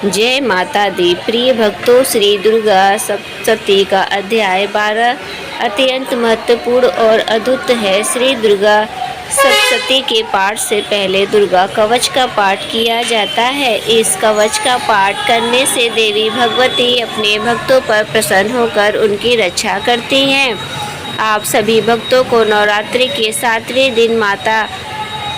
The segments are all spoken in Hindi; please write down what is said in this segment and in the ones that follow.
जय माता दी। प्रिय भक्तों, श्री दुर्गा सप्तशती का अध्याय 12 अत्यंत महत्वपूर्ण और अद्भुत है। श्री दुर्गा सप्तशती के पाठ से पहले दुर्गा कवच का पाठ किया जाता है। इस कवच का पाठ करने से देवी भगवती अपने भक्तों पर प्रसन्न होकर उनकी रक्षा करती हैं। आप सभी भक्तों को नवरात्रि के 7वें दिन माता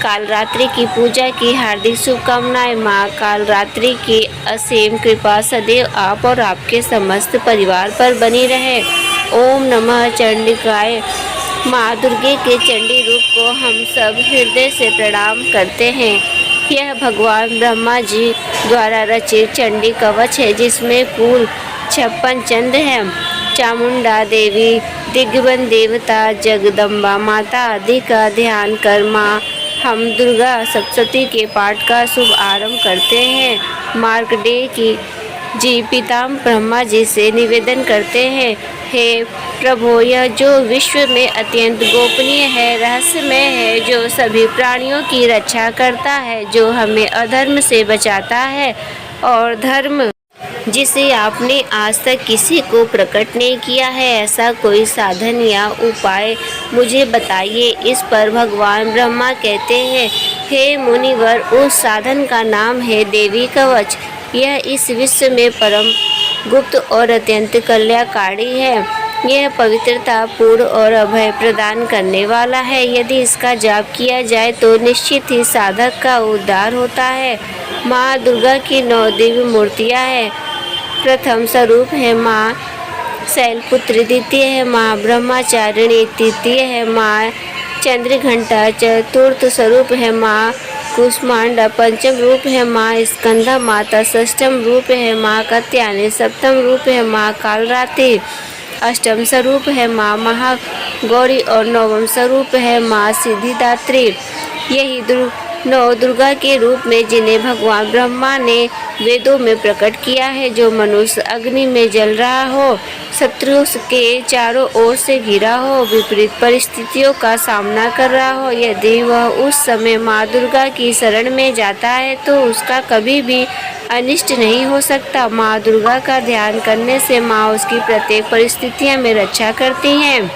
कालरात्रि की पूजा की हार्दिक शुभकामनाएं। माँ कालरात्रि की असीम कृपा सदैव आप और आपके समस्त परिवार पर बनी रहे। ओम नमः चंडिकाय। माँ दुर्गे के चंडी रूप को हम सब हृदय से प्रणाम करते हैं। यह भगवान ब्रह्मा जी द्वारा रचित चंडी कवच है, जिसमें कुल 56 चंद हैं। चामुंडा देवी, दिग्गज देवता, जगदम्बा माता आदि का ध्यान कर माँ हम दुर्गा सप्तशती के पाठ का शुभ आरंभ करते हैं। मार्कंडेय जी पितामह ब्रह्मा जी से निवेदन करते हैं, हे प्रभु, यह जो विश्व में अत्यंत गोपनीय है, रहस्यमय है, जो सभी प्राणियों की रक्षा करता है, जो हमें अधर्म से बचाता है और धर्म जिसे आपने आज तक किसी को प्रकट नहीं किया है, ऐसा कोई साधन या उपाय मुझे बताइए। इस पर भगवान ब्रह्मा कहते हैं, हे मुनिवर, उस साधन का नाम है देवी कवच। यह इस विश्व में परम गुप्त और अत्यंत कल्याणकारी है। यह पवित्रता, पूर्ण और अभय प्रदान करने वाला है। यदि इसका जाप किया जाए तो निश्चित ही साधक का उद्धार होता है। माँ दुर्गा की 9 दिव्य मूर्तियाँ हैं। प्रथम स्वरूप है माँ शैलपुत्री, द्वितीय है माँ ब्रह्मचारिणी, तृतीय है माँ चंद्रघंटा, चतुर्थ स्वरूप है माँ कुष्मांडा, पंचम रूप है माँ स्कंधा माता, षष्ठम रूप है माँ कात्यायनी, सप्तम रूप है माँ कालरात्रि, अष्टम स्वरूप है माँ महागौरी और नवम स्वरूप है माँ सिद्धिदात्री। यही 9 दुर्गा के रूप में जिन्हें भगवान ब्रह्मा ने वेदों में प्रकट किया है। जो मनुष्य अग्नि में जल रहा हो, शत्रुओं के चारों ओर से घिरा हो, विपरीत परिस्थितियों का सामना कर रहा हो, यदि वह उस समय माँ दुर्गा की शरण में जाता है तो उसका कभी भी अनिष्ट नहीं हो सकता। माँ दुर्गा का ध्यान करने से माँ उसकी प्रत्येक परिस्थितियों में रक्षा करती हैं।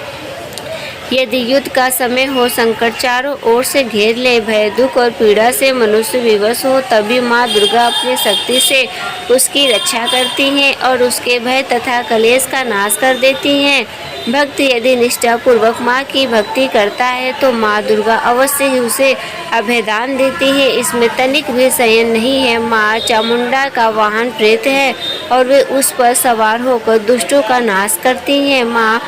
यदि युद्ध का समय हो, संकट चारों ओर से घेर ले, भय, दुख और पीड़ा से मनुष्य विवश हो, तभी माँ दुर्गा अपनी शक्ति से उसकी रक्षा करती हैं और उसके भय तथा कलेश का नाश कर देती हैं। भक्त यदि निष्ठा पूर्वक माँ की भक्ति करता है तो माँ दुर्गा अवश्य ही उसे अभयदान देती है। इसमें तनिक भी संशय नहीं है। माँ चामुंडा का वाहन प्रेत है और वे उस पर सवार होकर दुष्टों का नाश करती हैं। माँ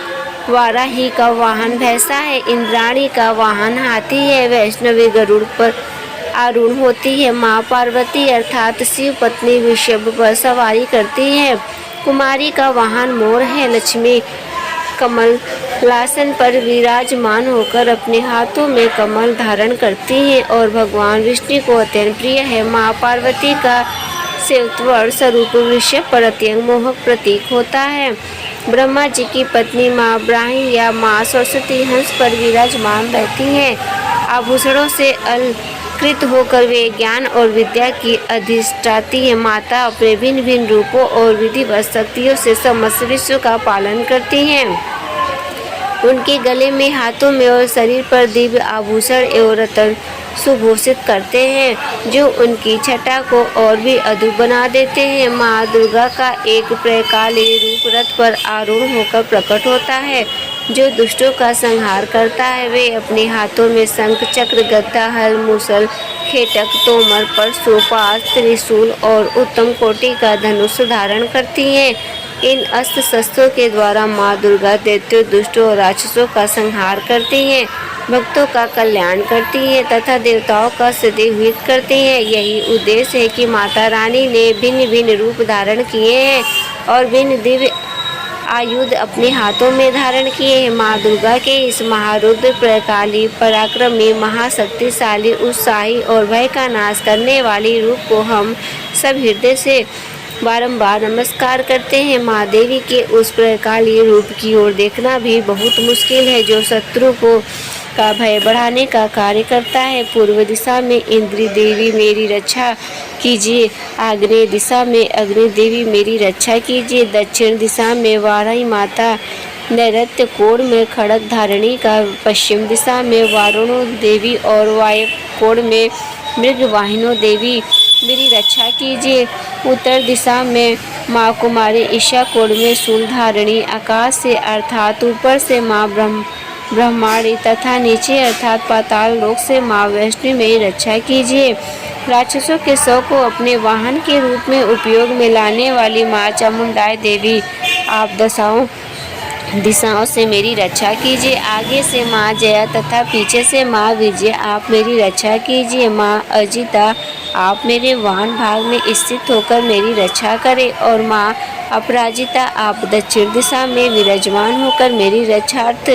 वाराही का वाहन भैंसा है, इंद्राणी का वाहन हाथी है, वैष्णवी गरुड़ पर आरूढ़ होती है। माँ पार्वती अर्थात शिव पत्नी वृषभ पर सवारी करती है। कुमारी का वाहन मोर है। लक्ष्मी कमल लासन पर विराजमान होकर अपने हाथों में कमल धारण करती है और भगवान विष्णु को अत्यंत प्रिय है। माँ पार्वती का सेवतवर्ण स्वरूप वृषभ पर अत्यंत मोहक प्रतीक होता है। ब्रह्मा जी की पत्नी माँ ब्राह्मी या माँ सरस्वती हंस पर विराजमान रहती हैं। आभूषणों से अलंकृत होकर वे ज्ञान और विद्या की अधिष्ठात्री है। माता अपने भिन्न भिन्न रूपों और विधिवत शक्तियों से समस्त विश्व का पालन करती हैं। उनके गले में, हाथों में और शरीर पर दिव्य आभूषण एवं रत्न सुभूषित करते हैं, जो उनकी छटा को और भी अद्भुत बना देते हैं। माँ दुर्गा का एक प्रकाली रूप रथ पर आरूढ़ होकर प्रकट होता है, जो दुष्टों का संहार करता है। वे अपने हाथों में शंख, चक्र, गदा, हल, मूसल, खेटक, तोमर, परशु, पाश, त्रिशूल और उत्तम कोटि का धनुष धारण करती हैं। इन अस्त्र शस्त्रों के द्वारा माँ दुर्गा दैत्यों, दुष्टों और राक्षसों का संहार करती हैं, भक्तों का कल्याण करती हैं तथा देवताओं का सदैव हित करती हैं। यही उद्देश्य है कि माता रानी ने भिन्न भिन्न रूप धारण किए हैं और भिन्न दिव्य आयुध अपने हाथों में धारण किए हैं। माँ दुर्गा के इस महारुद्र, प्रकाली, पराक्रमी, महाशक्तिशाली, उत्साही और भय का नाश करने वाली रूप को हम सब हृदय से बारंबार नमस्कार करते हैं। माँ देवी के उस प्रकाली रूप की ओर देखना भी बहुत मुश्किल है, जो शत्रु को का भय बढ़ाने का कार्य करता है। पूर्व दिशा में इंद्री देवी मेरी रक्षा कीजिए। आग्नेय दिशा में अग्नि देवी मेरी रक्षा कीजिए। दक्षिण दिशा में वाराही माता नैऋत्य कोण में खड़ग धारणी का। पश्चिम दिशा में वारुणो देवी और वायव्य कोण में मृगवाहिनो देवी मेरी रक्षा कीजिए। उत्तर दिशा में माँ कुमारी ईशा कोण में शूल धारणी। आकाश से अर्थात ऊपर से माँ ब्रह्माणी तथा नीचे अर्थात पाताल लोक से माँ वैष्णवी मेरी रक्षा कीजिए। राक्षसों के शव को अपने वाहन के रूप में उपयोग में लाने वाली माँ चामुंडाई देवी आप दिशाओं से मेरी रक्षा कीजिए। आगे से माँ जया तथा पीछे से माँ विजय आप मेरी रक्षा कीजिए। माँ अजिता आप मेरे वाहन भाग में स्थित होकर मेरी रक्षा करें और माँ अपराजिता आप दक्षिण दिशा में विराजमान होकर मेरी रक्षार्थ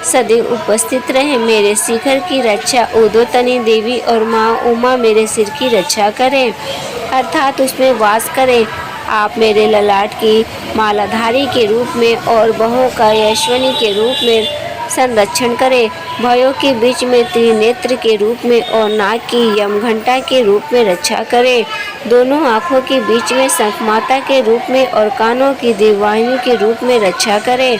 सदैव उपस्थित रहे। मेरे शिखर की रक्षा उदोतनी देवी और माँ उमा मेरे सिर की रक्षा करें अर्थात उसमें वास करें। आप मेरे ललाट की मालाधारी के रूप में और बहुओं का यशवनी के रूप में संरक्षण करें। भयों के बीच में त्रिनेत्र के रूप में और नाक की यमघंटा के रूप में रक्षा करें। दोनों आँखों के बीच में शंखमाता के रूप में और कानों की दिव्यवाहिनी के रूप में रक्षा करें।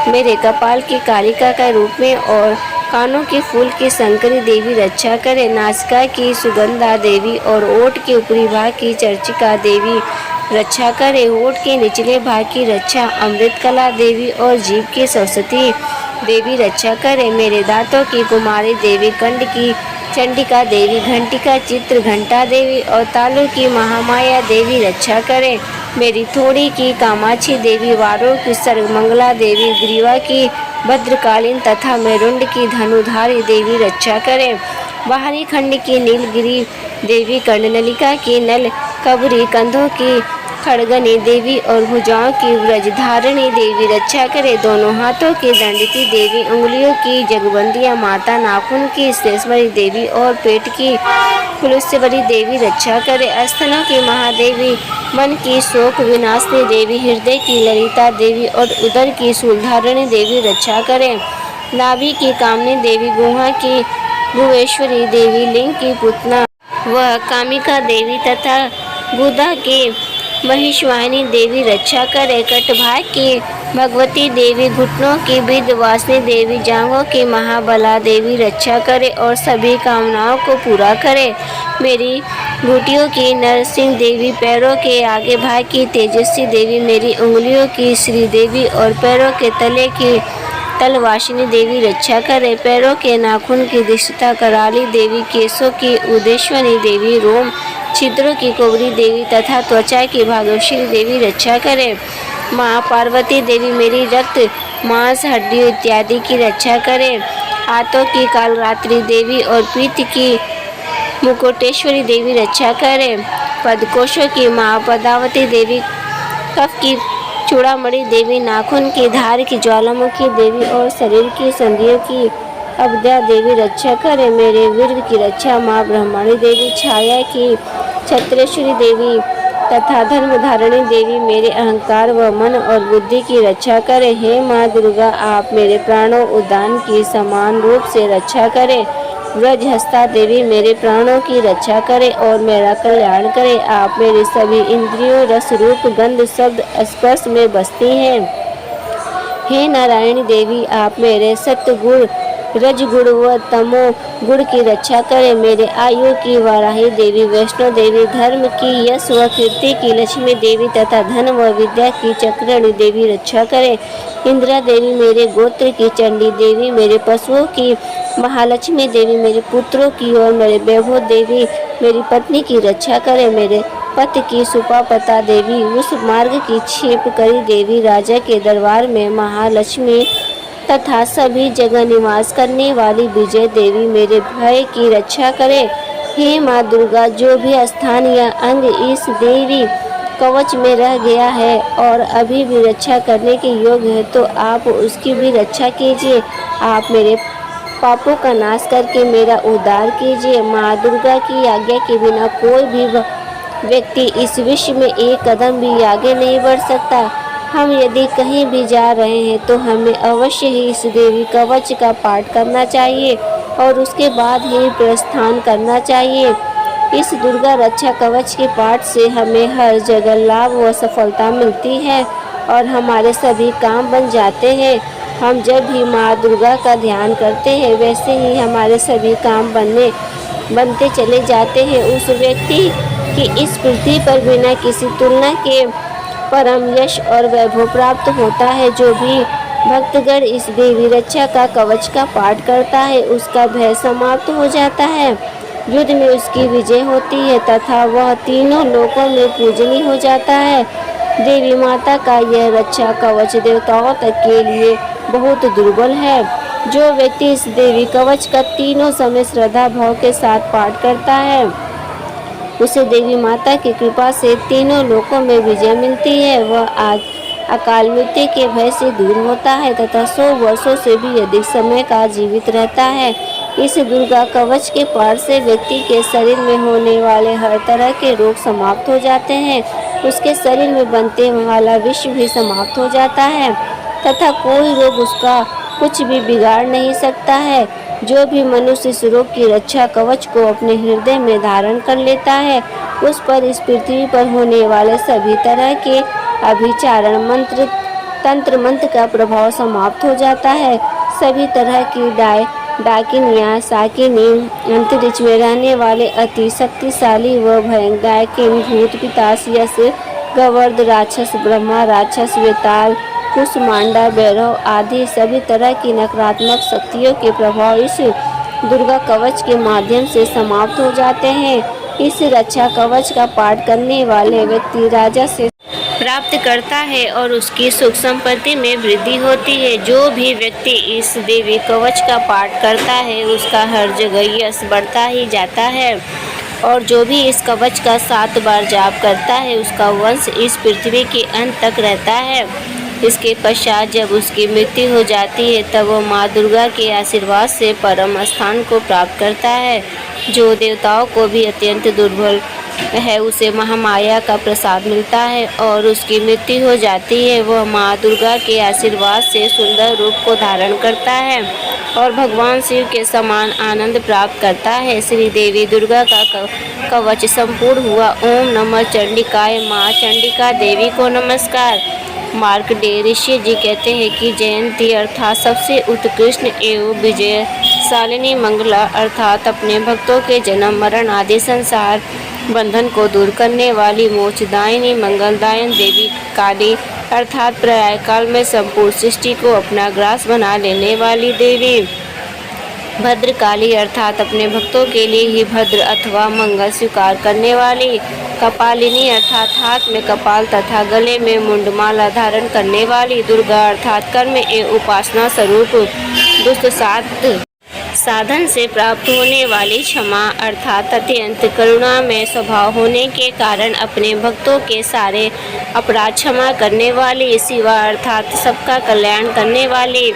मेरे कपाल की कालिका के रूप में और कानों के फूल की शंकरी देवी रक्षा करें। नासिका की सुगंधा देवी और ओठ के ऊपरी भाग की चर्चिका देवी रक्षा करे। ओठ के निचले भाग की रक्षा अमृतकला देवी और जीभ की सरस्वती देवी रक्षा करे। मेरे दांतों की कुमारी देवी, कंठ की चंडिका देवी, घंटिका चित्र घंटा देवी और तालु की महामाया देवी रक्षा करे। मेरी थोड़ी की कामाक्षी देवी, वारों की सर्वमंगला देवी, ग्रीवा की भद्रकालीन तथा मेरुंड की धनुधारी देवी रक्षा करे। बाहरी खंड की नीलगिरी देवी, कर्णनलिका की नल कबरी, कंधों की खड़गनी देवी और भुजाओं की व्रजधारिणी देवी रक्षा करे। दोनों हाथों की दंडती देवी, उंगलियों की जगबंदिया माता, नाखून की शेषवरी देवी और पेट की पुलुस्यवरी देवी रक्षा करे। स्तनों की महादेवी, मन की शोक विनाशिनी देवी, हृदय की ललिता देवी और उदर की शूलधारिणी देवी रक्षा करे। नाभि की कामनी देवी, गुहा की भुवेश्वरी देवी, लिंग की पुतना व कामिका देवी तथा गुदा की महिषवाहिनी देवी रक्षा करे। कटभाग की भगवती देवी, घुटनों की विंध्यवासिनी देवी, जांघों की महाबला देवी रक्षा करे और सभी कामनाओं को पूरा करे। मेरी घुटियों की नरसिंह देवी, पैरों के आगे भाग की तेजस्वी देवी, मेरी उंगलियों की श्री देवी और पैरों के तले की तलवासिनी देवी रक्षा करे। पैरों के नाखून की दिष्टा कराली देवी, केशों की उदेश्वनी देवी, रोम छिद्रों की कुबरी देवी तथा त्वचा की भागवशी देवी रक्षा करे। माँ पार्वती देवी मेरी रक्त मांस हड्डियों इत्यादि की रक्षा करे। हाथों की कालरात्रि देवी और पीठ की मुकुटेश्वरी देवी रक्षा करे। पदकोशों की माँ पदावती देवी, कफ की चूड़ामणि देवी, नाखून की धार की ज्वालामुखी देवी और शरीर की संधियों की अवध्या देवी रक्षा करे। मेरे वीर्य की रक्षा माँ ब्रह्मणी देवी, छाया की छत्रेश्वरी देवी तथा धर्मधारिणी देवी मेरे अहंकार व मन और बुद्धि की रक्षा करे। हे माँ दुर्गा, आप मेरे प्राणों उद्यान की समान रूप से रक्षा करे। व्रजहस्ता देवी मेरे प्राणों की रक्षा करे और मेरा कल्याण करे। आप मेरे सभी इंद्रियों, रस, रूप, गंध, शब्द, स्पर्श में बसती हैं। हे नारायणी देवी, आप मेरे सत्य गुण, रज गुण व तमो गुण की रक्षा करे। मेरे आयु की वाराही देवी, वैष्णो देवी, धर्म की, यश व कीर्ति की लक्ष्मी देवी तथा धन व विद्या की चक्रणी देवी रक्षा करे। इंदिरा देवी मेरे गोत्र की चंडी देवी, मेरे पशुओं की महालक्ष्मी देवी, मेरे पुत्रों की और मेरे वैभव देवी मेरी पत्नी की रक्षा करे। मेरे पति की सुपापता देवी, उस मार्ग की क्षेपकरी देवी, राजा के दरबार में महालक्ष्मी तथा सभी जगह निवास करने वाली विजय देवी मेरे भय की रक्षा करे। हे माँ दुर्गा, जो भी स्थान या अंग इस देवी कवच में रह गया है और अभी भी रक्षा करने के योग्य है तो आप उसकी भी रक्षा कीजिए। आप मेरे पापों का नाश करके मेरा उद्धार कीजिए। माँ दुर्गा की आज्ञा के बिना कोई भी व्यक्ति इस विश्व में एक कदम भी आगे नहीं बढ़ सकता। हम यदि कहीं भी जा रहे हैं तो हमें अवश्य ही इस देवी कवच का पाठ करना चाहिए और उसके बाद ही प्रस्थान करना चाहिए। इस दुर्गा रक्षा कवच के पाठ से हमें हर जगह लाभ व सफलता मिलती है और हमारे सभी काम बन जाते हैं। हम जब भी माँ दुर्गा का ध्यान करते हैं वैसे ही हमारे सभी काम बनते चले जाते हैं। उस व्यक्ति की इस पृथ्वी पर बिना किसी तुलना के परम यश और वैभव प्राप्त होता है। जो भी भक्तगण इस देवी रक्षा का कवच का पाठ करता है उसका भय समाप्त हो जाता है, युद्ध में उसकी विजय होती है तथा वह तीनों लोकों में पूजनीय हो जाता है। देवी माता का यह रक्षा कवच देवताओं तक के लिए बहुत दुर्बल है। जो व्यक्ति इस देवी कवच का तीनों समय श्रद्धा भाव के साथ पाठ करता है उसे देवी माता की कृपा से तीनों लोकों में विजय मिलती है। वह आज अकाल मृत्यु के भय से दूर होता है तथा 100 वर्षों से भी अधिक समय का जीवित रहता है। इस दुर्गा कवच के पाठ से व्यक्ति के शरीर में होने वाले हर तरह के रोग समाप्त हो जाते हैं। उसके शरीर में बनते वाला विष भी समाप्त हो जाता है तथा कोई रोग उसका कुछ भी बिगाड़ नहीं सकता है। जो भी मनुष्य इस रोग की रक्षा कवच को अपने हृदय में धारण कर लेता है उस पर इस पृथ्वी पर होने वाले सभी तरह के अभिचारण मंत्र तंत्र मंत्र का प्रभाव समाप्त हो जाता है। सभी तरह की डाकिनियाँ साकिनी अंतरिक्ष में रहने वाले अति शक्तिशाली व भयंकर डाकिन भूत पिशाच यश गवर्द राक्षस ब्रह्मा राक्षस वेताल कुष्मांडा भैरव आदि सभी तरह की नकारात्मक शक्तियों के प्रभाव इस दुर्गा कवच के माध्यम से समाप्त हो जाते हैं। इस रक्षा कवच का पाठ करने वाले व्यक्ति राजा से प्राप्त करता है और उसकी सुख संपत्ति में वृद्धि होती है। जो भी व्यक्ति इस देवी कवच का पाठ करता है उसका हर जगह यश बढ़ता ही जाता है और जो भी इस कवच का 7 बार जाप करता है उसका वंश इस पृथ्वी के अंत तक रहता है। इसके पश्चात जब उसकी मृत्यु हो जाती है तब वह माँ दुर्गा के आशीर्वाद से परम स्थान को प्राप्त करता है। जो देवताओं को भी अत्यंत दुर्बल है उसे महामाया का प्रसाद मिलता है और उसकी मृत्यु हो जाती है। वह माँ दुर्गा के आशीर्वाद से सुंदर रूप को धारण करता है और भगवान शिव के समान आनंद प्राप्त करता है। श्री देवी दुर्गा का कवच संपूर्ण हुआ। ओम नमः चंडिकाय। माँ चंडिका देवी को नमस्कार। मार्कंडेय ऋषि जी कहते हैं कि जयंती अर्थात सबसे उत्कृष्ट एवं विजयशालिनी मंगला अर्थात अपने भक्तों के जन्म मरण आदि संसार बंधन को दूर करने वाली मोक्षदायिनी मंगलदायन देवी काली अर्थात प्रलय काल में संपूर्ण सृष्टि को अपना ग्रास बना लेने वाली देवी भद्रकाली अर्थात अपने भक्तों के लिए ही भद्र अथवा मंगल स्वीकार करने वाली कपालिनी अर्थात हाथ में कपाल तथा गले में मुंडमाला धारण करने वाली दुर्गा अर्थात कर्म एवं उपासना स्वरूप दुष्ट साधन से प्राप्त होने वाली क्षमा अर्थात अत्यंत करुणा में स्वभाव होने के कारण अपने भक्तों के सारे अपराध क्षमा करने वाली शिवा अर्थात सबका कल्याण करने वाली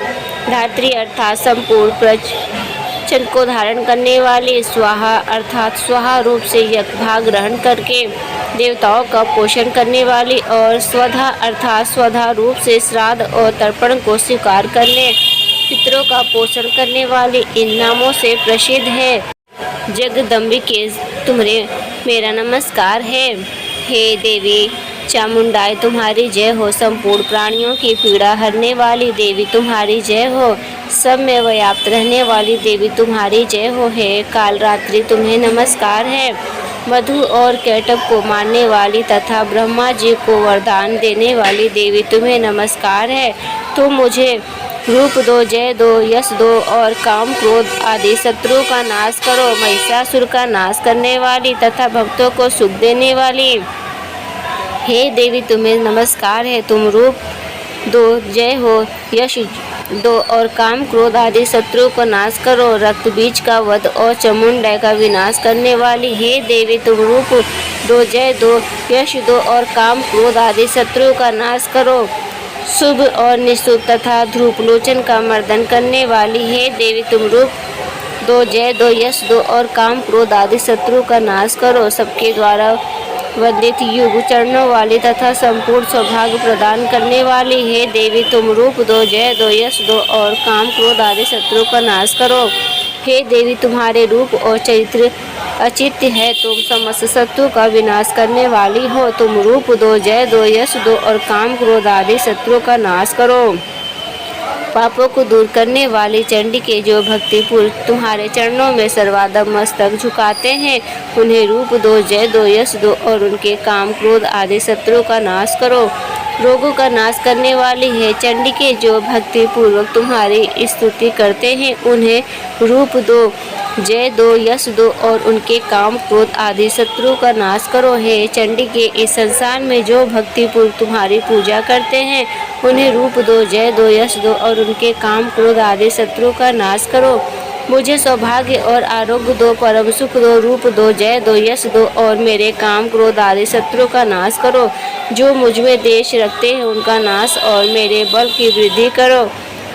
धात्री अर्थात संपूर्ण प्रपंच को धारण करने वाली स्वाहा अर्थात स्वाहा रूप से यज्ञभाग ग्रहण करके देवताओं का पोषण करने वाली और स्वधा अर्थात स्वधा रूप से श्राद्ध और तर्पण को स्वीकार करने पितरों का पोषण करने वाली इन नामों से प्रसिद्ध है। जगदम्बिके तुम्हें मेरा नमस्कार है। हे देवी चामुंडाई तुम्हारी जय हो। संपूर्ण प्राणियों की पीड़ा हरने वाली देवी तुम्हारी जय हो। सब में व्याप्त रहने वाली देवी तुम्हारी जय हो। हे कालरात्रि तुम्हें नमस्कार है। मधु और कैटब को मारने वाली तथा ब्रह्मा जी को वरदान देने वाली देवी तुम्हें नमस्कार है। तुम मुझे रूप दो, जय दो, यश दो और काम क्रोध आदि शत्रुओं का नाश करो। महिषासुर का नाश करने वाली तथा भक्तों को सुख देने वाली हे देवी तुम्हें नमस्कार है। तुम रूप दो, जय हो, यश दो और काम क्रोध आदि शत्रुओं को नाश करो। रक्त बीज का वध और चामुंडा का विनाश करने वाली हे देवी तुम रूप दो, जय दो, यश दो और काम क्रोध आदि शत्रुओं का नाश करो। शुभ और निःशुभ तथा ध्रुव लोचन का मर्दन करने वाली हे देवी तुम रूप दो, जय दो, यश दो और काम क्रोध आदि शत्रु का नाश करो। सबके द्वारा वंदित युग चरणों वाली तथा संपूर्ण सौभाग्य प्रदान करने वाली हे देवी तुम रूप दो, जय दो, यश दो और काम क्रोध आदि शत्रु का नाश करो। हे देवी, तुम्हारे रूप और चरित्र अचित्य है। तुम समस्त शत्रु का विनाश करने वाली हो। तुम रूप दो, जय दो, यश दो और काम क्रोध आदि शत्रुओं का नाश करो। पापों को दूर करने वाली चंडिके, जो भक्तिपूर्वक तुम्हारे चरणों में सर्वादा मस्तक झुकाते हैं, उन्हें रूप दो, जय दो, यश दो और उनके काम क्रोध आदि शत्रुओं का नाश करो। रोगों का नाश करने वाली है चंडिके, जो भक्तिपूर्वक तुम्हारी स्तुति करते हैं, उन्हें रूप दो, जय दो, यश दो और उनके काम क्रोध आदि शत्रुओं का नाश करो। हे चंडिके, इस संसार में जो भक्तिपूर्वक तुम्हारी पूजा करते हैं, उन्हें रूप दो, जय दो, यश दो और उनके काम क्रोध आदि शत्रुओं का नाश करो। मुझे सौभाग्य और आरोग्य दो, परम सुख दो, रूप दो, जय दो, यश दो और मेरे काम क्रोध आदि शत्रुओं का नाश करो। जो मुझ में देश रखते हैं, उनका नाश और मेरे बल की वृद्धि करो।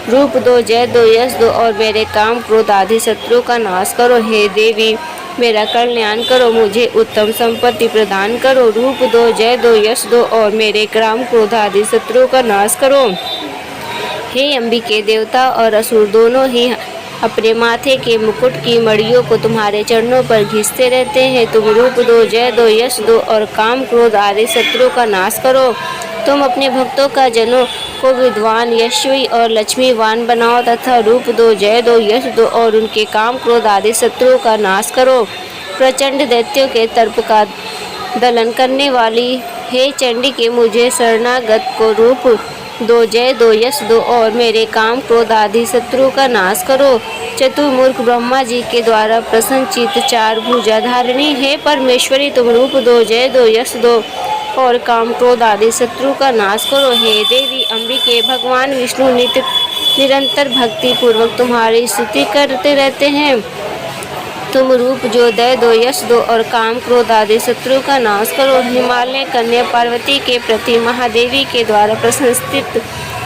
रूप दो, जय दो, यश दो और मेरे काम क्रोध आदि शत्रुओं का नाश करो। हे देवी, मेरा कल्याण करो, मुझे उत्तम संपत्ति प्रदान करो। रूप दो, जय दो, यश दो और मेरे काम क्रोध आदि शत्रुओं का नाश करो। हे अंबिके, देवता और असुर दोनों ही अपने माथे के मुकुट की मड़ियों को तुम्हारे चरणों पर घिसते रहते हैं। तुम रूप दो, जय दो, यश दो और काम क्रोध आदि शत्रुओं का नाश करो। तुम अपने भक्तों का जनों को विद्वान, यशस्वी और लक्ष्मीवान बनाओ तथा रूप दो, जय दो, यश दो और उनके काम क्रोध आदि शत्रुओं का नाश करो। प्रचंड दैत्यों के तर्प का दलन करने वाली हे चंडिके, मुझे शरणागत को रूप दो, जय दो, यश दो और मेरे काम क्रोध आदि शत्रुओं का नाश करो। चतुर्मुख ब्रह्मा जी के द्वारा प्रसन्नचित चार भुजा धारिणी हे परमेश्वरी, तुम रूप दो, जय दो, यश दो और काम क्रोध आदि शत्रु का नाश करो। हे देवी अंबिके, भगवान विष्णु निरंतर भक्ति पूर्वक तुम्हारी स्तुति करते रहते हैं। तुम रूप जो, दय दो, यश दो और काम क्रोध आदि शत्रु का नाश करो। हिमालय कन्या पार्वती के प्रति महादेवी के द्वारा प्रशंसित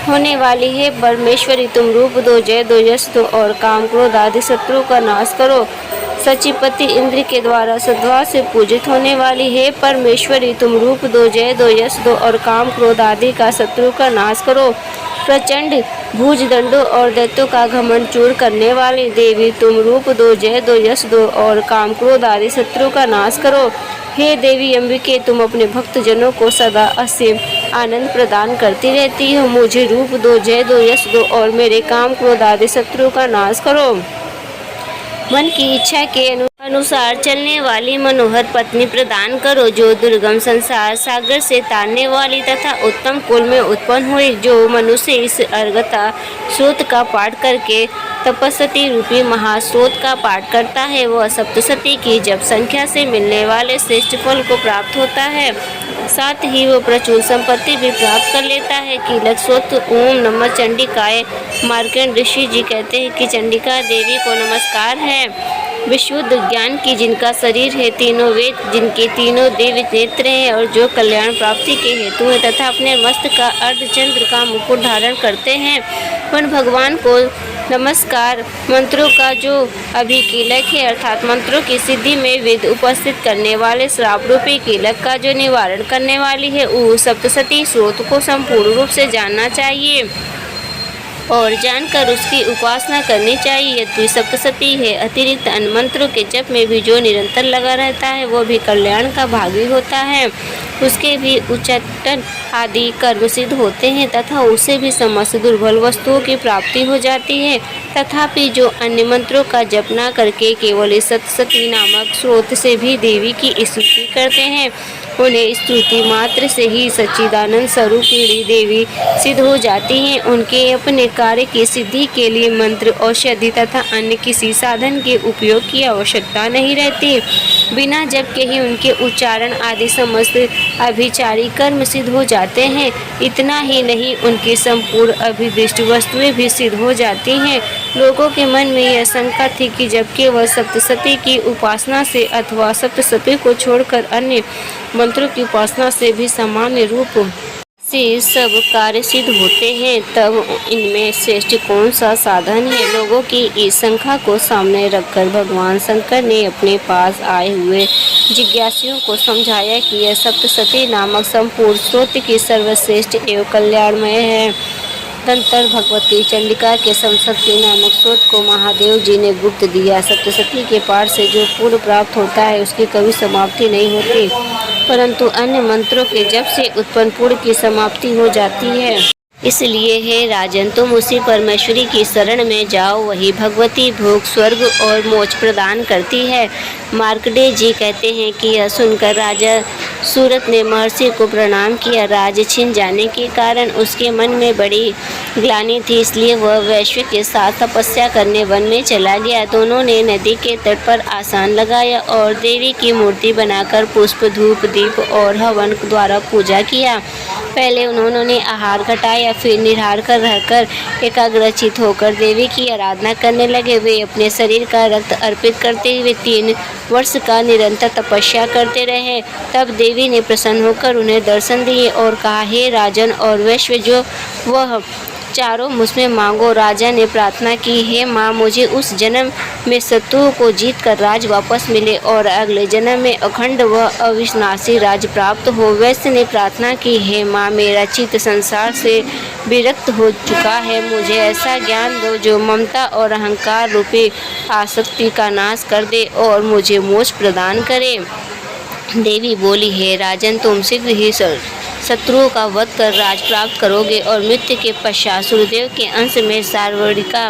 होने वाली है परमेश्वरी, तुम रूप दो, जय दो, यश दो और काम क्रोध आदि शत्रु का नाश करो। सचिपति इंद्र के द्वारा सद्भाव से पूजित होने वाली है परमेश्वरी, तुम रूप दो, जय दो, यश दो और काम क्रोध आदि का शत्रु का नाश करो। प्रचंड भुज दंडों और दैत्यों का घमंड चूर करने वाली देवी, तुम रूप दो, जय दो, यश दो और काम क्रोध आदि शत्रु का नाश करो। हे देवी अंबिके, तुम अपने भक्त जनों को सदा असीम आनंद प्रदान करती रहती हो। मुझे रूप दो, जय दो, यश दो और मेरे काम क्रोध आदि शत्रु का नाश करो। मन की इच्छा के अनुसार चलने वाली मनोहर पत्नी प्रदान करो, जो दुर्गम संसार सागर से तारने वाली तथा उत्तम कुल में उत्पन्न हुई। जो मनुष्य इस अर्गता स्रोत का पाठ करके तपस्ती रूपी महास्रोत का पाठ करता है, वह सप्तशती की जप संख्या से मिलने वाले श्रेष्ठ फल को प्राप्त होता है। साथ ही वो प्रचुर संपत्ति भी प्राप्त कर लेता है। कीलक स्तोत्र ओम नमः चंडिकाय। मार्कंड ऋषि जी कहते हैं कि चंडिका देवी को नमस्कार है। विशुद्ध ज्ञान की जिनका शरीर है, तीनों वेद जिनके तीनों दिव्य नेत्र हैं और जो कल्याण प्राप्ति के हेतु हैं तथा अपने मस्तक का अर्धचंद्र का मुकुट धारण करते हैं, उन भगवान को नमस्कार। मंत्रों का जो अभिकीलक है, अर्थात मंत्रों की सिद्धि में विध उपस्थित करने वाले श्राप रूपी कीलक का जो निवारण करने वाली है, उस सप्तशती स्रोत को संपूर्ण रूप से जानना चाहिए और जानकर उसकी उपासना करनी चाहिए। यद्यपि सप्तशती है, अतिरिक्त अन्य मंत्रों के जप में भी जो निरंतर लगा रहता है, वो भी कल्याण का भागी होता है। उसके भी उच्चाटन आदि कर्म सिद्ध होते हैं तथा उससे भी समस्त दुर्बल वस्तुओं की प्राप्ति हो जाती है। तथापि जो अन्य मंत्रों का जप न करके केवल इस सप्तशती नामक स्रोत से भी देवी की स्तुति करते हैं, उन्हें स्तुति मात्र से ही सच्चिदानंद स्वरूपिणी देवी सिद्ध हो जाती हैं। उनके अपने कार्य की सिद्धि के लिए मंत्र, औषधि तथा अन्य किसी साधन के उपयोग की आवश्यकता नहीं रहती। बिना जप के ही उनके उच्चारण आदि समस्त अभिचारी कर्म सिद्ध हो जाते हैं। इतना ही नहीं, उनकी संपूर्ण अभिदिष्ट वस्तुएं भी सिद्ध हो जाती हैं। लोगों के मन में यह शंका थी कि जब केवल सप्तशती की उपासना से अथवा सप्तशती को छोड़कर अन्य मंत्रों की उपासना से भी सामान्य रूप से सब कार्य सिद्ध होते हैं, तब इनमें श्रेष्ठ कौन सा साधन है। लोगों की इस शंका को सामने रखकर भगवान शंकर ने अपने पास आए हुए जिज्ञासुओं को समझाया कि यह सप्तशती नामक संपूर्ण स्रोत की सर्वश्रेष्ठ एवं कल्याणमय है तदनंतर भगवती चंडिका के सप्तशती नामक स्रोत को महादेव जी ने गुप्त दिया। सप्तशती के पाठ से जो पुण्य प्राप्त होता है उसकी कभी समाप्ति नहीं होती, परंतु अन्य मंत्रों के जप से उत्पन्न पुण्य की समाप्ति हो जाती है। इसलिए हे राजन, तुम उसी परमेश्वरी की शरण में जाओ, वही भगवती भोग, स्वर्ग और मोक्ष प्रदान करती है। मार्कंडेय जी कहते हैं कि यह सुनकर राजा सूरत ने महर्षि को प्रणाम किया। राज छिन जाने के कारण उसके मन में बड़ी ग्लानि थी, इसलिए वह वैश्य के साथ तपस्या करने वन में चला गया। दोनों ने नदी के तट पर आसन लगाया और देवी की मूर्ति बनाकर पुष्प, धूप, दीप और हवन द्वारा पूजा किया। पहले उन्होंने आहार घटाया, फिर निराहार कर रहकर एकाग्रचित होकर देवी की आराधना करने लगे। वे अपने शरीर का रक्त अर्पित करते हुए 3 वर्ष का निरंतर तपस्या करते रहे। तब देवी ने प्रसन्न होकर उन्हें दर्शन दिए और कहा, हे राजन और वैश्य, जो वह चारों मुझमें मांगो। राजा ने प्रार्थना की, हे माँ, मुझे उस जन्म में शत्रुओं को जीत कर राज वापस मिले और अगले जन्म में अखंड व अविनाशी राज प्राप्त हो। वैश्य ने प्रार्थना की, हे माँ, मेरा चित्त संसार से विरक्त हो चुका है, मुझे ऐसा ज्ञान दो जो ममता और अहंकार रूपी आसक्ति का नाश कर दे और मुझे मोक्ष प्रदान करे। देवी बोली, हे राजन, तुम शीघ्र ही शत्रुओं का वध कर राज प्राप्त करोगे और मृत्यु के पश्चात सूर्यदेव के अंश में सार्वरिका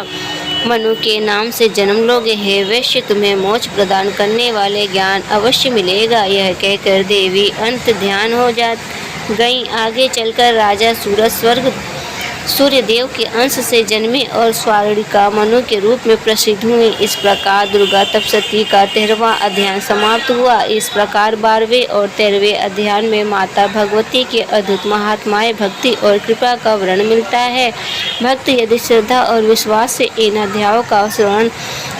मनु के नाम से जन्म लोगे। हे वैश्य, तुम्हें मोक्ष प्रदान करने वाले ज्ञान अवश्य मिलेगा। यह कहकर देवी अंत ध्यान हो जा गई। आगे चलकर राजा सूर्यदेव के अंश से जन्मे और स्वारिका मनु के रूप में प्रसिद्ध हुए। इस प्रकार दुर्गा सप्तशती का 13वां अध्याय समाप्त हुआ। इस प्रकार 12वें और 13वें अध्याय में माता भगवती के अद्भुत महात्माएं, भक्ति और कृपा का वर्णन मिलता है। भक्त यदि श्रद्धा और विश्वास से इन अध्यायों का श्रवण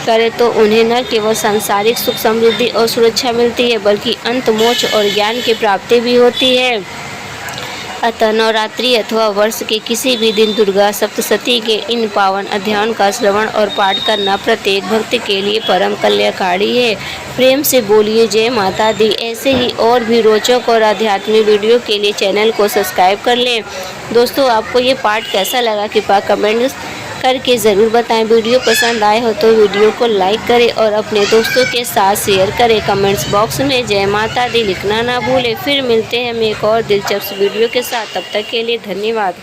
करे तो उन्हें न केवल सांसारिक सुख, समृद्धि और सुरक्षा मिलती है, बल्कि अंत मोक्ष और ज्ञान की प्राप्ति भी होती है। अतः नवरात्रि अथवा वर्ष के किसी भी दिन दुर्गा सप्तशती के इन पावन अध्यायों का श्रवण और पाठ करना प्रत्येक भक्त के लिए परम कल्याणकारी है। प्रेम से बोलिए जय माता दी। ऐसे ही और भी रोचक और आध्यात्मिक वीडियो के लिए चैनल को सब्सक्राइब कर लें। दोस्तों, आपको ये पाठ कैसा लगा कृपया कमेंट करके ज़रूर बताएं। वीडियो पसंद आए हो तो वीडियो को लाइक करें और अपने दोस्तों के साथ शेयर करें। कमेंट्स बॉक्स में जय माता दी लिखना ना भूलें। फिर मिलते हैं हम एक और दिलचस्प वीडियो के साथ। तब तक के लिए धन्यवाद।